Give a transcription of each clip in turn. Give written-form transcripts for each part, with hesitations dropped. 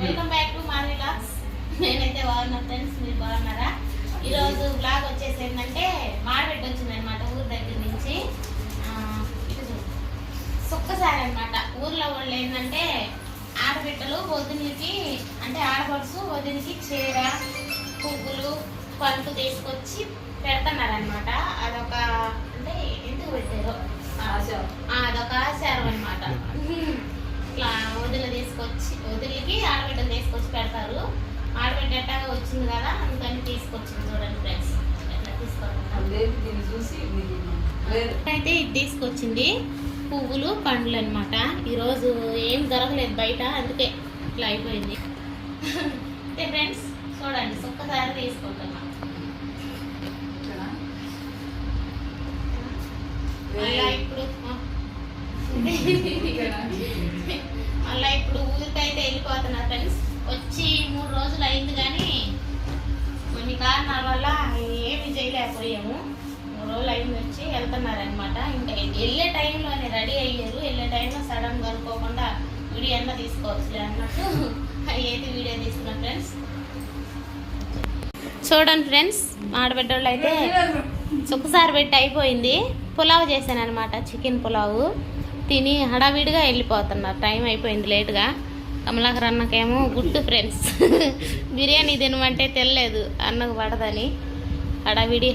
Welcome back to Madhavi vlogs. నేనైతే బాగున్నా friends, మీరు బాగున్నారా? ఈరోజు బ్లాగ్ వచ్చేసి ఏంటంటే మాడబిడ్డ వచ్చింది అనమాట ఊరు దగ్గర నుంచి. సుక్కసారి అనమాట. ఊర్లో వాళ్ళు ఏంటంటే ఆడబిడ్డలు వదినికి అంటే ఆడపడుచు వదినికి చీర పువ్వులు పండ్లు తీసుకొచ్చి పెడుతున్నారనమాట. అదొక అంటే ఎందుకు పెట్టారు, అదొక ఆచారం అనమాట. ఇట్లా వదిలికి ఆడబిడ్డలు తీసుకొచ్చి పెడతారు. ఆడబిడ్డ ఎట్టాగా వచ్చింది కదా, అందుకని తీసుకొచ్చింది. చూడండి ఫ్రెండ్స్, ఎట్లా అయితే ఇది తీసుకొచ్చింది పువ్వులు పండ్లు అనమాట. ఈరోజు ఏం దొరకలేదు బయట, అందుకే ఇట్లా అయిపోయింది. అంటే ఫ్రెండ్స్ చూడండి, ఒక్కసారి తీసుకుంటున్నా. మళ్ళీ ఇప్పుడు ఊరికైతే వెళ్ళిపోతున్నారు ఫ్రెండ్స్. వచ్చి 3 రోజులు అయింది, కానీ కొన్ని కారణాల వల్ల ఏమి చేయలేకపోయాము. 3 రోజులు అయింది వచ్చి వెళ్తున్నారనమాట. ఇంకా వెళ్ళే టైంలోనే రెడీ అయ్యారు. వెళ్ళే టైంలో సడన్గా అనుకోకుండా వీడియో అన్నా తీసుకోవచ్చులే అన్నట్టు అయితే వీడియో తీసుకున్నాం ఫ్రెండ్స్. చూడండి ఫ్రెండ్స్, ఆడబిడ్డోళ్ళు అయితే ఒక్కసారి పెట్టి అయిపోయింది. పులావ్ చేశాను అనమాట, చికెన్ పులావు. తిని హడావిడిగా వెళ్ళిపోతున్నారు. టైం అయిపోయింది లేట్గా. కమలాకర్ అన్నకేమో గుడ్డు ఫ్రెండ్స్ బిర్యానీ తినమంటే తెల్లలేదు, అన్నకు పడదని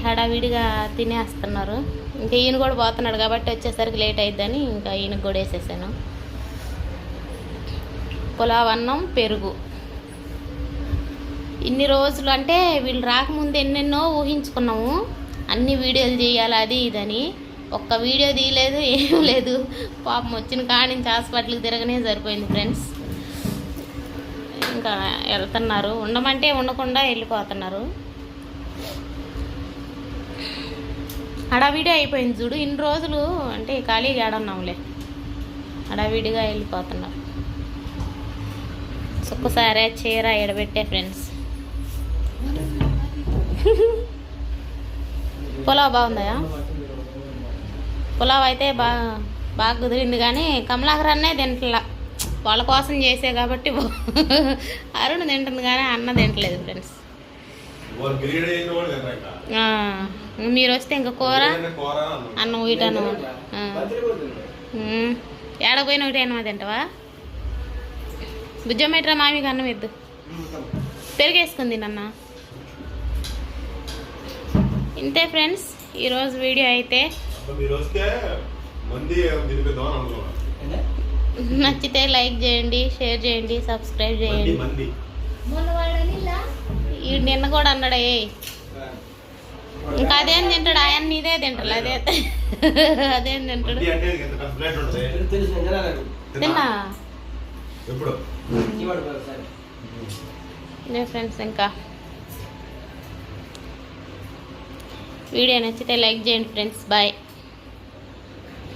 హడావిడిగా తినేస్తున్నారు. ఇంకా ఈయన కూడా పోతున్నాడు కాబట్టి వచ్చేసరికి లేట్ అయిద్దని ఇంకా ఈయనకు కూడా వేసేసాను. పులావ్, అన్నం, పెరుగు. ఇన్ని రోజులు అంటే వీళ్ళు రాకముందు ఎన్నెన్నో ఊహించుకున్నాము, అన్ని వీడియోలు చేయాలి అది ఇదని. ఒక్క వీడియో తీయలేదు, ఏం లేదు. పాపం వచ్చిన కాడి నుంచి హాస్పిటల్కి తిరగనే సరిపోయింది ఫ్రెండ్స్. ఇంకా వెళ్తున్నారు, ఉండమంటే ఉండకుండా వెళ్ళిపోతున్నారు. హడావిడి అయిపోయింది చూడు. ఇన్ని రోజులు అంటే ఖాళీగా ఏడున్నాంలే, హడావిడిగా వెళ్ళిపోతున్నారు. ఒక్కసారే చీర ఎడబెట్టే ఫ్రెండ్స్. పులావ్ బాగుందా? పులావ్ అయితే బాగా కుదిరింది, కానీ కమలాకర్ అన్నే తింటలా. వాళ్ళ కోసం చేసే కాబట్టి అరుణ్ తింటుంది, కానీ అన్న తింటలేదు ఫ్రెండ్స్. మీరు వస్తే ఇంకా కూర అన్నం వీటను ఏడపోయిన ఒకటి అన్నమా తింటావా? బుజ్జమ్మేట్రా మామికి అన్నం ఇద్దు, పెరిగేసుకుంది నాన్న. ఇంతే ఫ్రెండ్స్ ఈరోజు వీడియో అయితే. నచ్చితే లైక్ చేయండి, షేర్ చేయండి, సబ్స్క్రైబ్ చేయండి. ఈ నిన్న కూడా అన్నాడే, ఇంకా అదేం తింటాడు ఆయన, ఇదే తింటాడు, అదేం తింటాడు. తిన్నా ఫ్రెండ్స్. ఇంకా వీడియో నచ్చితే లైక్ చేయండి ఫ్రెండ్స్. బాయ్.